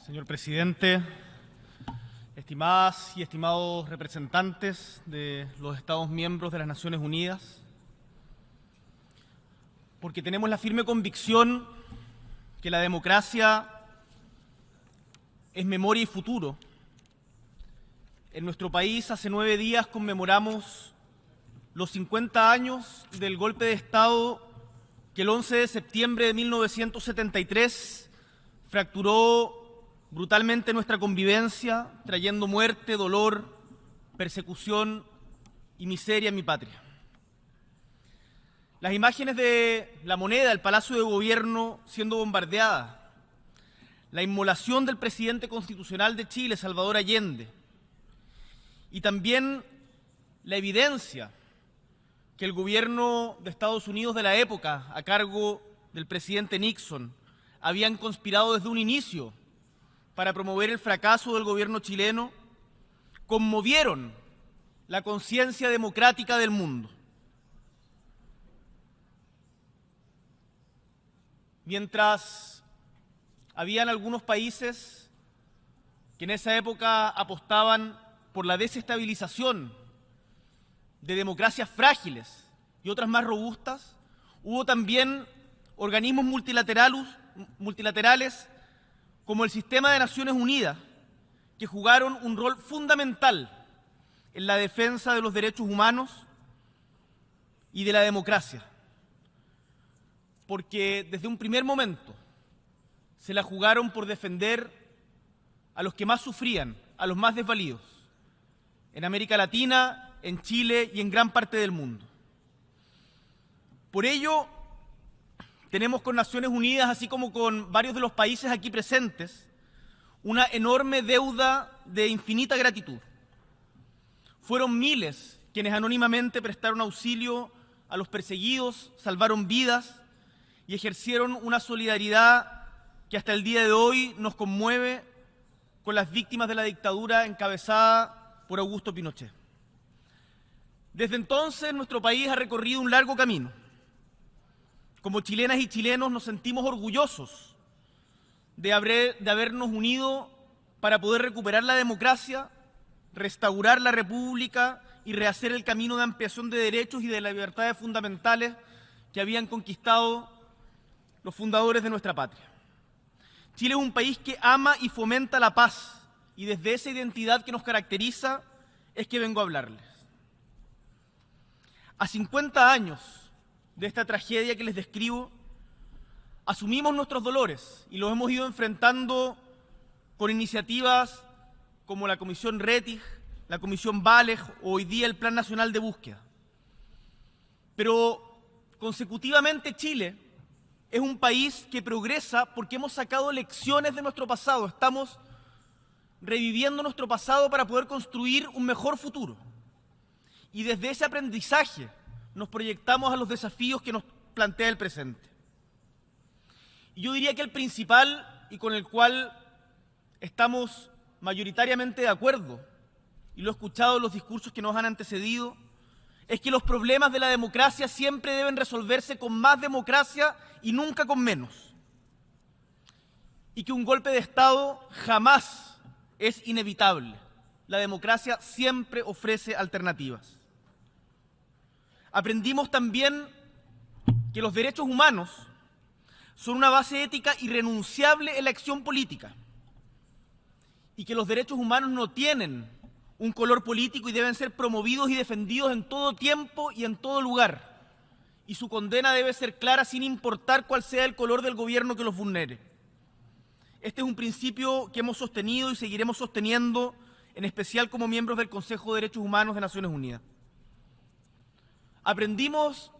Señor presidente, estimadas y estimados representantes de los Estados miembros de las Naciones Unidas, porque tenemos la firme convicción que la democracia es memoria y futuro. En nuestro país, hace 9 días conmemoramos los 50 años del golpe de Estado que el 11 de septiembre de 1973 fracturó brutalmente nuestra convivencia, trayendo muerte, dolor, persecución y miseria en mi patria. Las imágenes de La Moneda, el Palacio de Gobierno siendo bombardeada, la inmolación del presidente constitucional de Chile, Salvador Allende, y también la evidencia que el gobierno de Estados Unidos de la época, a cargo del presidente Nixon, habían conspirado desde un inicio para promover el fracaso del gobierno chileno, conmovieron la conciencia democrática del mundo. Mientras habían algunos países que en esa época apostaban por la desestabilización de democracias frágiles y otras más robustas, hubo también organismos multilaterales como el Sistema de Naciones Unidas, que jugaron un rol fundamental en la defensa de los derechos humanos y de la democracia, porque desde un primer momento se la jugaron por defender a los que más sufrían, a los más desvalidos, en América Latina, en Chile y en gran parte del mundo. Por ello, tenemos con Naciones Unidas, así como con varios de los países aquí presentes, una enorme deuda de infinita gratitud. Fueron miles quienes anónimamente prestaron auxilio a los perseguidos, salvaron vidas y ejercieron una solidaridad que hasta el día de hoy nos conmueve con las víctimas de la dictadura encabezada por Augusto Pinochet. Desde entonces, nuestro país ha recorrido un largo camino. Como chilenas y chilenos nos sentimos orgullosos de habernos unido para poder recuperar la democracia, restaurar la república y rehacer el camino de ampliación de derechos y de las libertades fundamentales que habían conquistado los fundadores de nuestra patria. Chile es un país que ama y fomenta la paz, y desde esa identidad que nos caracteriza es que vengo a hablarles. A 50 años de esta tragedia que les describo, asumimos nuestros dolores y los hemos ido enfrentando con iniciativas como la Comisión Rettig, la Comisión Valeg o hoy día el Plan Nacional de Búsqueda. Pero consecutivamente Chile es un país que progresa porque hemos sacado lecciones de nuestro pasado. Estamos reviviendo nuestro pasado para poder construir un mejor futuro. Y desde ese aprendizaje nos proyectamos a los desafíos que nos plantea el presente. Y yo diría que el principal, y con el cual estamos mayoritariamente de acuerdo, y lo he escuchado en los discursos que nos han antecedido, es que los problemas de la democracia siempre deben resolverse con más democracia y nunca con menos. Y que un golpe de Estado jamás es inevitable. La democracia siempre ofrece alternativas. Aprendimos también que los derechos humanos son una base ética irrenunciable en la acción política y que los derechos humanos no tienen un color político y deben ser promovidos y defendidos en todo tiempo y en todo lugar. Y su condena debe ser clara sin importar cuál sea el color del gobierno que los vulnere. Este es un principio que hemos sostenido y seguiremos sosteniendo, en especial como miembros del Consejo de Derechos Humanos de Naciones Unidas. Aprendimos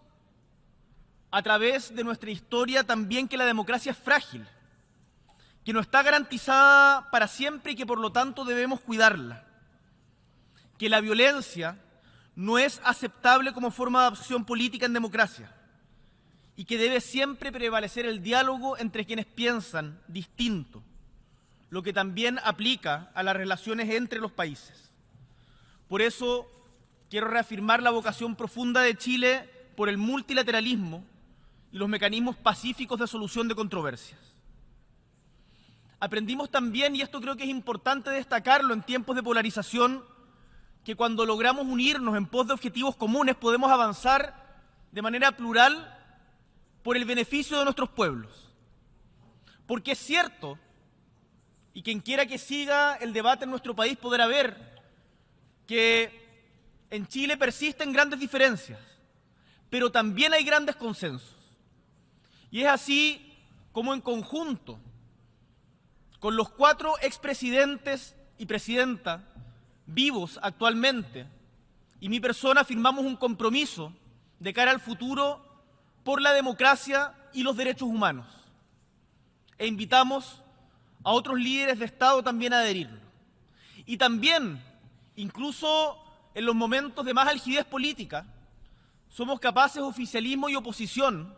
a través de nuestra historia también que la democracia es frágil, que no está garantizada para siempre y que por lo tanto debemos cuidarla, que la violencia no es aceptable como forma de acción política en democracia y que debe siempre prevalecer el diálogo entre quienes piensan distinto, lo que también aplica a las relaciones entre los países. Por eso quiero reafirmar la vocación profunda de Chile por el multilateralismo y los mecanismos pacíficos de solución de controversias. Aprendimos también, y esto creo que es importante destacarlo en tiempos de polarización, que cuando logramos unirnos en pos de objetivos comunes podemos avanzar de manera plural por el beneficio de nuestros pueblos. Porque es cierto, y quien quiera que siga el debate en nuestro país podrá ver que en Chile persisten grandes diferencias, pero también hay grandes consensos. Y es así como en conjunto, con los 4 expresidentes y presidenta vivos actualmente, y mi persona firmamos un compromiso de cara al futuro por la democracia y los derechos humanos. E invitamos a otros líderes de Estado también a adherirlo. Y también, incluso en los momentos de más algidez política, somos capaces, oficialismo y oposición,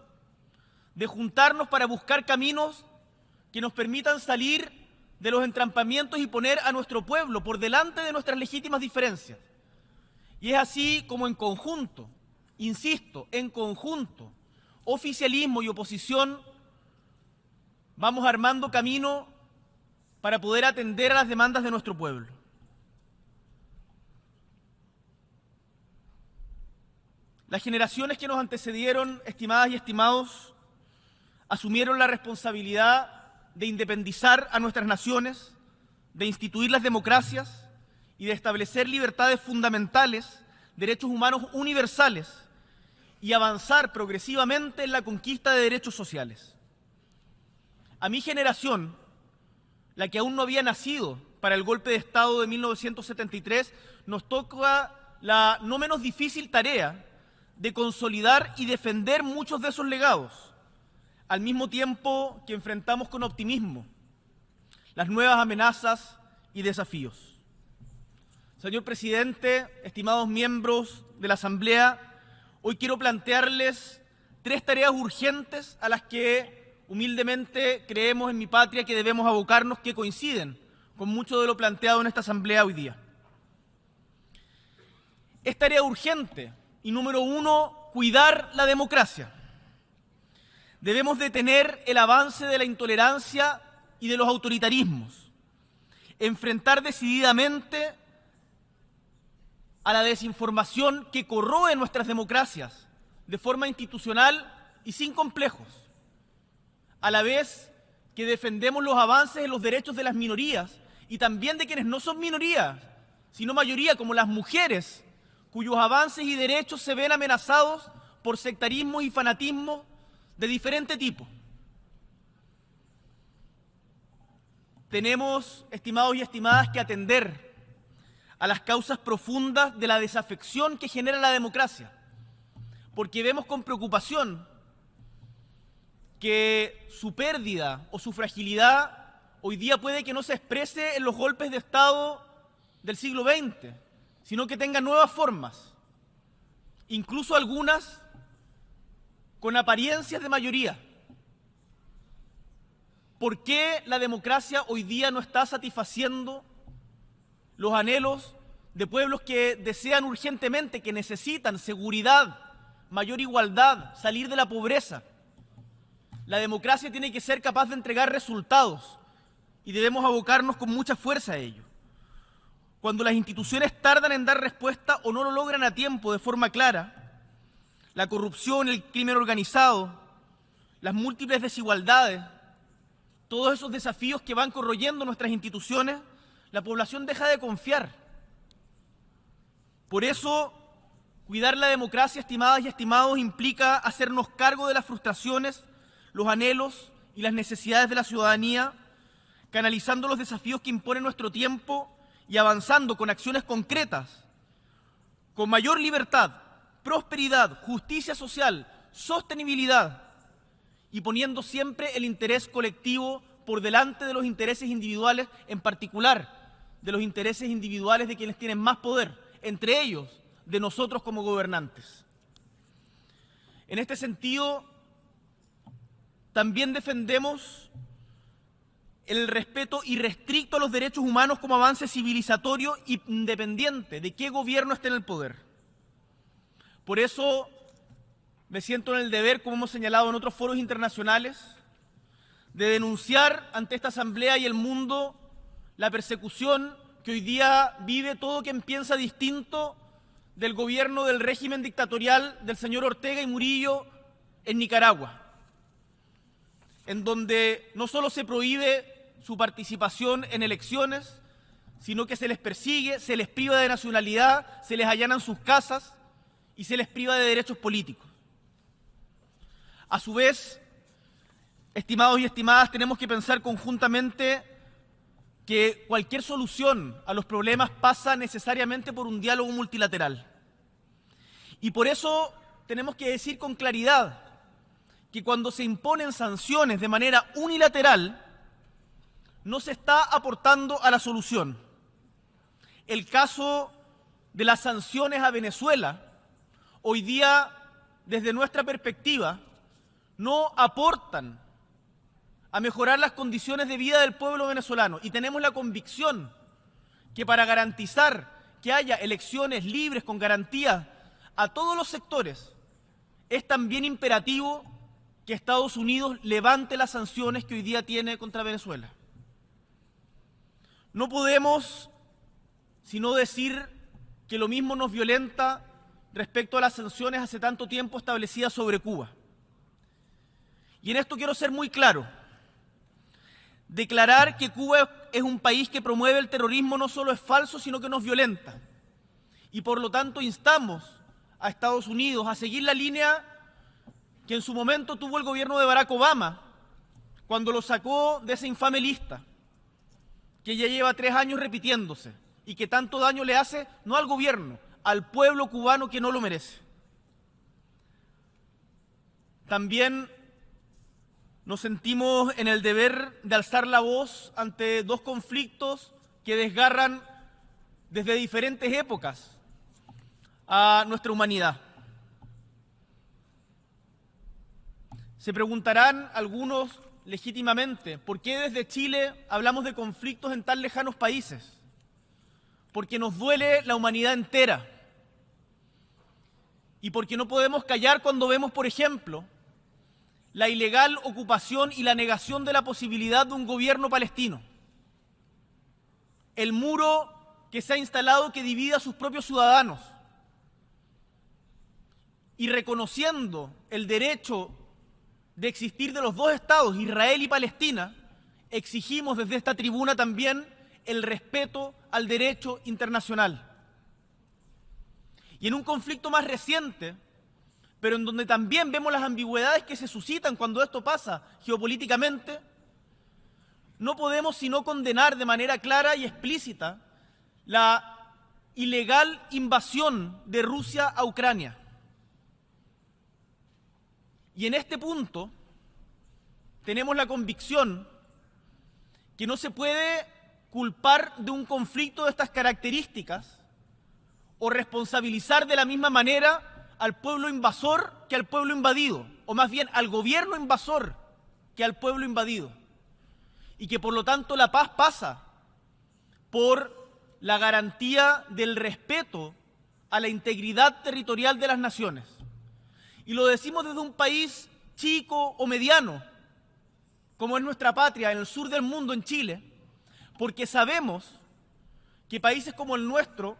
de juntarnos para buscar caminos que nos permitan salir de los entrampamientos y poner a nuestro pueblo por delante de nuestras legítimas diferencias. Y es así como en conjunto, insisto, en conjunto, oficialismo y oposición, vamos armando camino para poder atender a las demandas de nuestro pueblo. Las generaciones que nos antecedieron, estimadas y estimados, asumieron la responsabilidad de independizar a nuestras naciones, de instituir las democracias y de establecer libertades fundamentales, derechos humanos universales y avanzar progresivamente en la conquista de derechos sociales. A mi generación, la que aún no había nacido para el golpe de Estado de 1973, nos toca la no menos difícil tarea de consolidar y defender muchos de esos legados, al mismo tiempo que enfrentamos con optimismo las nuevas amenazas y desafíos. Señor presidente, estimados miembros de la Asamblea, hoy quiero plantearles 3 tareas urgentes a las que humildemente creemos en mi patria que debemos abocarnos, que coinciden con mucho de lo planteado en esta Asamblea hoy día. Es tarea urgente y número 1, cuidar la democracia. Debemos detener el avance de la intolerancia y de los autoritarismos, enfrentar decididamente a la desinformación que corroe nuestras democracias de forma institucional y sin complejos, a la vez que defendemos los avances en los derechos de las minorías y también de quienes no son minorías, sino mayoría, como las mujeres, cuyos avances y derechos se ven amenazados por sectarismo y fanatismo de diferente tipo. Tenemos, estimados y estimadas, que atender a las causas profundas de la desafección que genera la democracia, porque vemos con preocupación que su pérdida o su fragilidad hoy día puede que no se exprese en los golpes de Estado del siglo XX, sino que tenga nuevas formas, incluso algunas con apariencias de mayoría. ¿Por qué la democracia hoy día no está satisfaciendo los anhelos de pueblos que desean urgentemente, que necesitan seguridad, mayor igualdad, salir de la pobreza? La democracia tiene que ser capaz de entregar resultados y debemos abocarnos con mucha fuerza a ello. Cuando las instituciones tardan en dar respuesta o no lo logran a tiempo de forma clara, la corrupción, el crimen organizado, las múltiples desigualdades, todos esos desafíos que van corroyendo nuestras instituciones, la población deja de confiar. Por eso, cuidar la democracia, estimadas y estimados, implica hacernos cargo de las frustraciones, los anhelos y las necesidades de la ciudadanía, canalizando los desafíos que impone nuestro tiempo y avanzando con acciones concretas, con mayor libertad, prosperidad, justicia social, sostenibilidad y poniendo siempre el interés colectivo por delante de los intereses individuales, en particular de los intereses individuales de quienes tienen más poder, entre ellos de nosotros como gobernantes. En este sentido, también defendemos el respeto irrestricto a los derechos humanos como avance civilizatorio independiente de qué gobierno esté en el poder. Por eso me siento en el deber, como hemos señalado en otros foros internacionales, de denunciar ante esta Asamblea y el mundo la persecución que hoy día vive todo quien piensa distinto del gobierno del régimen dictatorial del señor Ortega y Murillo en Nicaragua, en donde no solo se prohíbe su participación en elecciones, sino que se les persigue, se les priva de nacionalidad, se les allanan sus casas y se les priva de derechos políticos. A su vez, estimados y estimadas, tenemos que pensar conjuntamente que cualquier solución a los problemas pasa necesariamente por un diálogo multilateral. Y por eso tenemos que decir con claridad que cuando se imponen sanciones de manera unilateral, no se está aportando a la solución. El caso de las sanciones a Venezuela, hoy día, desde nuestra perspectiva, no aportan a mejorar las condiciones de vida del pueblo venezolano. Y tenemos la convicción que para garantizar que haya elecciones libres con garantías a todos los sectores, es también imperativo que Estados Unidos levante las sanciones que hoy día tiene contra Venezuela. No podemos sino decir que lo mismo nos violenta respecto a las sanciones hace tanto tiempo establecidas sobre Cuba. Y en esto quiero ser muy claro. Declarar que Cuba es un país que promueve el terrorismo no solo es falso, sino que nos violenta. Y por lo tanto instamos a Estados Unidos a seguir la línea que en su momento tuvo el gobierno de Barack Obama, cuando lo sacó de esa infame lista, que ya lleva 3 años repitiéndose y que tanto daño le hace no al gobierno, al pueblo cubano que no lo merece. También nos sentimos en el deber de alzar la voz ante 2 conflictos que desgarran desde diferentes épocas a nuestra humanidad. Se preguntarán algunos legítimamente, ¿por qué desde Chile hablamos de conflictos en tan lejanos países? Porque nos duele la humanidad entera y porque no podemos callar cuando vemos, por ejemplo, la ilegal ocupación y la negación de la posibilidad de un gobierno palestino. El muro que se ha instalado que divide a sus propios ciudadanos. Y reconociendo el derecho de existir de los 2 estados, Israel y Palestina, exigimos desde esta tribuna también el respeto al derecho internacional. Y en un conflicto más reciente, pero en donde también vemos las ambigüedades que se suscitan cuando esto pasa geopolíticamente, no podemos sino condenar de manera clara y explícita la ilegal invasión de Rusia a Ucrania. Y en este punto tenemos la convicción que no se puede culpar de un conflicto de estas características o responsabilizar de la misma manera al pueblo invasor que al pueblo invadido, o más bien al gobierno invasor que al pueblo invadido. Y que por lo tanto la paz pasa por la garantía del respeto a la integridad territorial de las naciones. Y lo decimos desde un país chico o mediano, como es nuestra patria, en el sur del mundo, en Chile, porque sabemos que países como el nuestro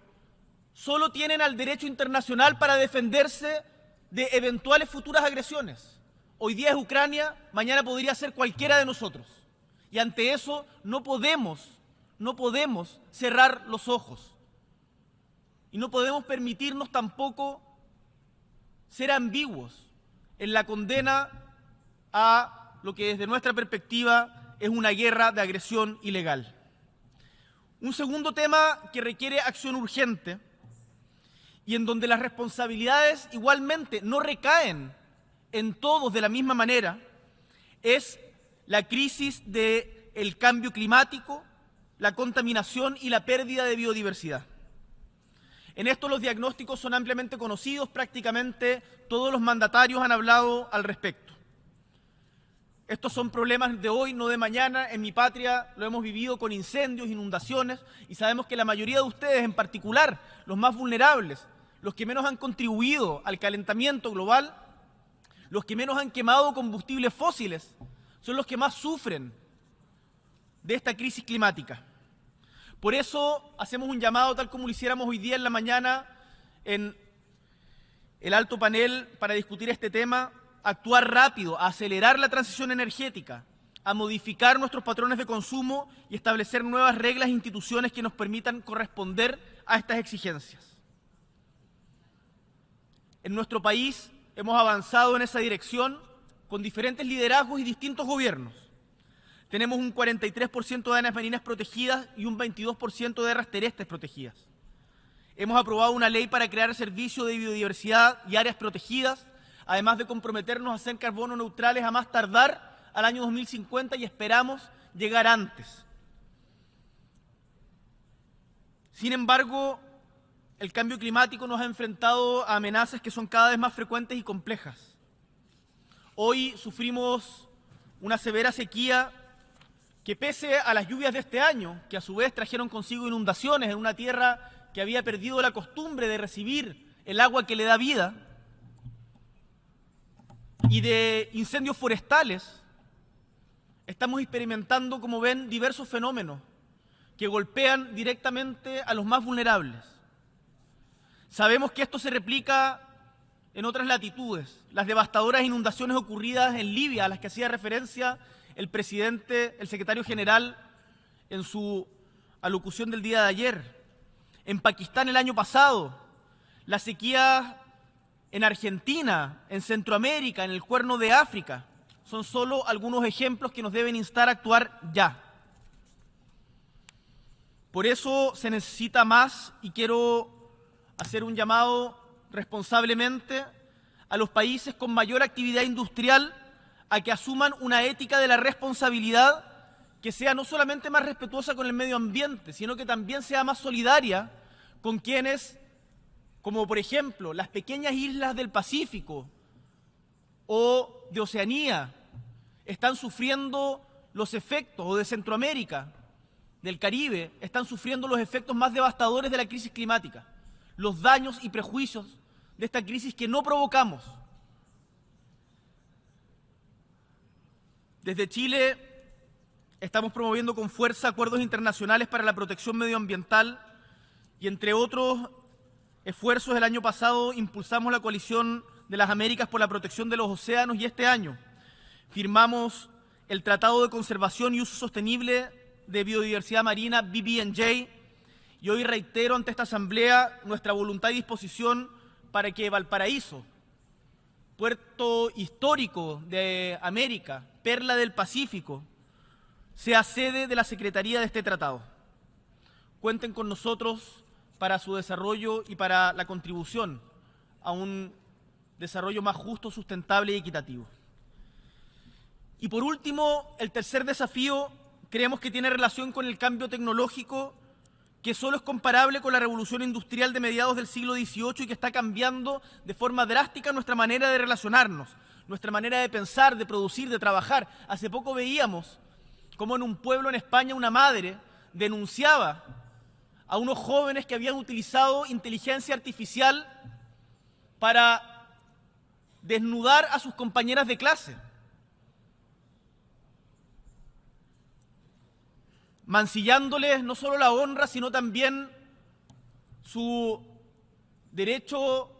solo tienen al derecho internacional para defenderse de eventuales futuras agresiones. Hoy día es Ucrania, mañana podría ser cualquiera de nosotros. Y ante eso no podemos cerrar los ojos. Y no podemos permitirnos tampoco ser ambiguos en la condena a lo que desde nuestra perspectiva es una guerra de agresión ilegal. Un segundo tema que requiere acción urgente y en donde las responsabilidades igualmente no recaen en todos de la misma manera es la crisis del cambio climático, la contaminación y la pérdida de biodiversidad. En esto los diagnósticos son ampliamente conocidos, prácticamente todos los mandatarios han hablado al respecto. Estos son problemas de hoy, no de mañana. En mi patria lo hemos vivido con incendios, inundaciones, y sabemos que la mayoría de ustedes, en particular los más vulnerables, los que menos han contribuido al calentamiento global, los que menos han quemado combustibles fósiles, son los que más sufren de esta crisis climática. Por eso hacemos un llamado, tal como lo hiciéramos hoy día en la mañana en el alto panel para discutir este tema, a actuar rápido, a acelerar la transición energética, a modificar nuestros patrones de consumo y establecer nuevas reglas e instituciones que nos permitan corresponder a estas exigencias. En nuestro país hemos avanzado en esa dirección con diferentes liderazgos y distintos gobiernos. Tenemos un 43% de áreas marinas protegidas y un 22% de áreas terrestres protegidas. Hemos aprobado una ley para crear servicios de biodiversidad y áreas protegidas, además de comprometernos a ser carbono neutrales a más tardar al año 2050 y esperamos llegar antes. Sin embargo, el cambio climático nos ha enfrentado a amenazas que son cada vez más frecuentes y complejas. Hoy sufrimos una severa sequía que, pese a las lluvias de este año, que a su vez trajeron consigo inundaciones en una tierra que había perdido la costumbre de recibir el agua que le da vida, y de incendios forestales, estamos experimentando, como ven, diversos fenómenos que golpean directamente a los más vulnerables. Sabemos que esto se replica en otras latitudes. Las devastadoras inundaciones ocurridas en Libia, a las que hacía referencia el secretario general, en su alocución del día de ayer. En Pakistán el año pasado, la sequía en Argentina, en Centroamérica, en el Cuerno de África, son solo algunos ejemplos que nos deben instar a actuar ya. Por eso se necesita más, y quiero hacer un llamado responsablemente a los países con mayor actividad industrial a que asuman una ética de la responsabilidad que sea no solamente más respetuosa con el medio ambiente, sino que también sea más solidaria con quienes, como por ejemplo las pequeñas islas del Pacífico o de Oceanía, están sufriendo los efectos, o de Centroamérica, del Caribe, están sufriendo los efectos más devastadores de la crisis climática, los daños y prejuicios de esta crisis que no provocamos. Desde Chile estamos promoviendo con fuerza acuerdos internacionales para la protección medioambiental y, entre otros esfuerzos, el año pasado impulsamos la Coalición de las Américas por la protección de los océanos y este año firmamos el Tratado de Conservación y Uso Sostenible de Biodiversidad Marina, BBNJ, y hoy reitero ante esta Asamblea nuestra voluntad y disposición para que Valparaíso, puerto histórico de América, perla del Pacífico, sea sede de la Secretaría de este tratado. Cuenten con nosotros para su desarrollo y para la contribución a un desarrollo más justo, sustentable y equitativo. Y por último, el tercer desafío creemos que tiene relación con el cambio tecnológico, que solo es comparable con la revolución industrial de mediados del siglo XVIII y que está cambiando de forma drástica nuestra manera de relacionarnos, nuestra manera de pensar, de producir, de trabajar. Hace poco veíamos cómo en un pueblo en España una madre denunciaba a unos jóvenes que habían utilizado inteligencia artificial para desnudar a sus compañeras de clase, mancillándoles no solo la honra, sino también su derecho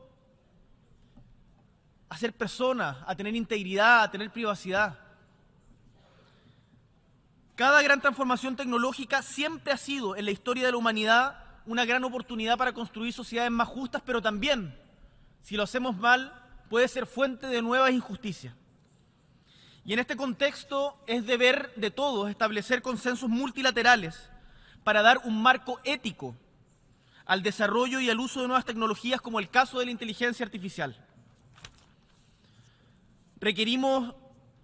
a ser personas, a tener integridad, a tener privacidad. Cada gran transformación tecnológica siempre ha sido, en la historia de la humanidad, una gran oportunidad para construir sociedades más justas, pero también, si lo hacemos mal, puede ser fuente de nuevas injusticias. Y en este contexto es deber de todos establecer consensos multilaterales para dar un marco ético al desarrollo y al uso de nuevas tecnologías, como el caso de la inteligencia artificial. Requerimos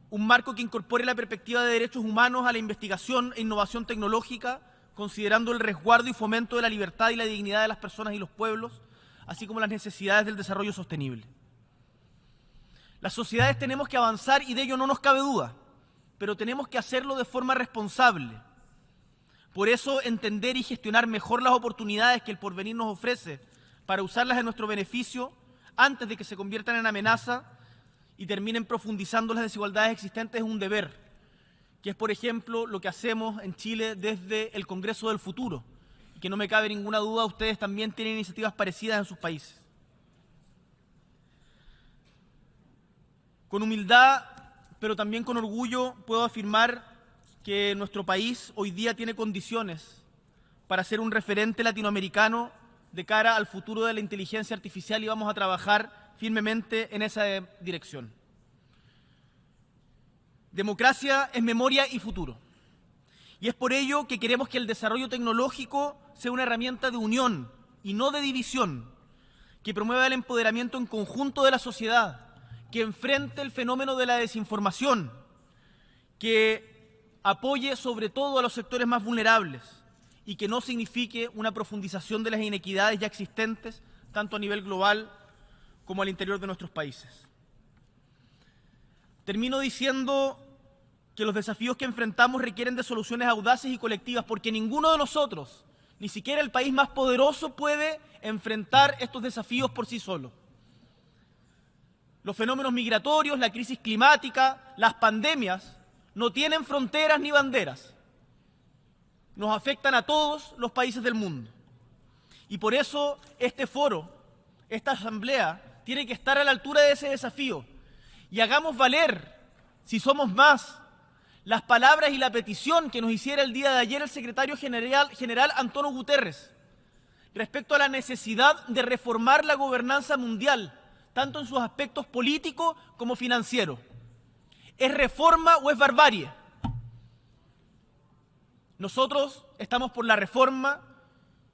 un marco que incorpore la perspectiva de derechos humanos a la investigación e innovación tecnológica, considerando el resguardo y fomento de la libertad y la dignidad de las personas y los pueblos, así como las necesidades del desarrollo sostenible. Las sociedades tenemos que avanzar y de ello no nos cabe duda, pero tenemos que hacerlo de forma responsable. Por eso, entender y gestionar mejor las oportunidades que el porvenir nos ofrece para usarlas en nuestro beneficio antes de que se conviertan en amenaza y terminen profundizando las desigualdades existentes es un deber que es, por ejemplo, lo que hacemos en Chile desde el Congreso del Futuro, y que no me cabe ninguna duda, ustedes también tienen iniciativas parecidas en sus países. Con humildad, pero también con orgullo, puedo afirmar que nuestro país hoy día tiene condiciones para ser un referente latinoamericano de cara al futuro de la inteligencia artificial, y vamos a trabajar firmemente en esa dirección. Democracia es memoria y futuro. Y es por ello que queremos que el desarrollo tecnológico sea una herramienta de unión y no de división, que promueva el empoderamiento en conjunto de la sociedad, que enfrente el fenómeno de la desinformación, que apoye sobre todo a los sectores más vulnerables y que no signifique una profundización de las inequidades ya existentes, tanto a nivel global como al interior de nuestros países. Termino diciendo que los desafíos que enfrentamos requieren de soluciones audaces y colectivas, porque ninguno de nosotros, ni siquiera el país más poderoso, puede enfrentar estos desafíos por sí solo. Los fenómenos migratorios, la crisis climática, las pandemias, no tienen fronteras ni banderas. Nos afectan a todos los países del mundo. Y por eso este foro, esta asamblea, tiene que estar a la altura de ese desafío. Y hagamos valer, si somos más, las palabras y la petición que nos hiciera el día de ayer el secretario general Antonio Guterres respecto a la necesidad de reformar la gobernanza mundial, tanto en sus aspectos políticos como financieros. ¿Es reforma o es barbarie? Nosotros estamos por la reforma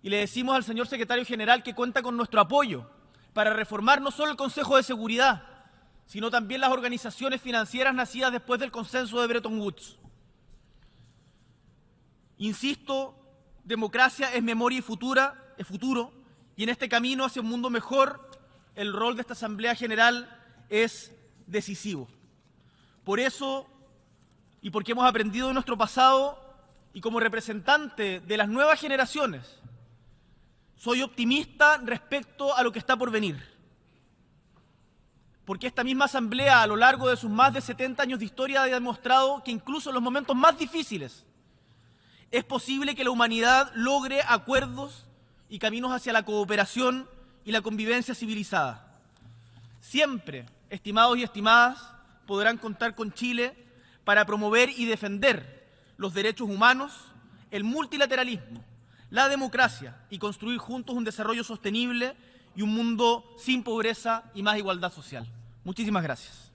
y le decimos al señor secretario general que cuenta con nuestro apoyo para reformar no solo el Consejo de Seguridad, sino también las organizaciones financieras nacidas después del consenso de Bretton Woods. Insisto, democracia es memoria y futuro, y en este camino hacia un mundo mejor, el rol de esta Asamblea General es decisivo. Por eso, y porque hemos aprendido de nuestro pasado, y como representante de las nuevas generaciones, soy optimista respecto a lo que está por venir. Porque esta misma Asamblea, a lo largo de sus más de 70 años de historia, ha demostrado que incluso en los momentos más difíciles es posible que la humanidad logre acuerdos y caminos hacia la cooperación y la convivencia civilizada. Siempre, estimados y estimadas, podrán contar con Chile para promover y defender los derechos humanos, el multilateralismo, la democracia y construir juntos un desarrollo sostenible y un mundo sin pobreza y más igualdad social. Muchísimas gracias.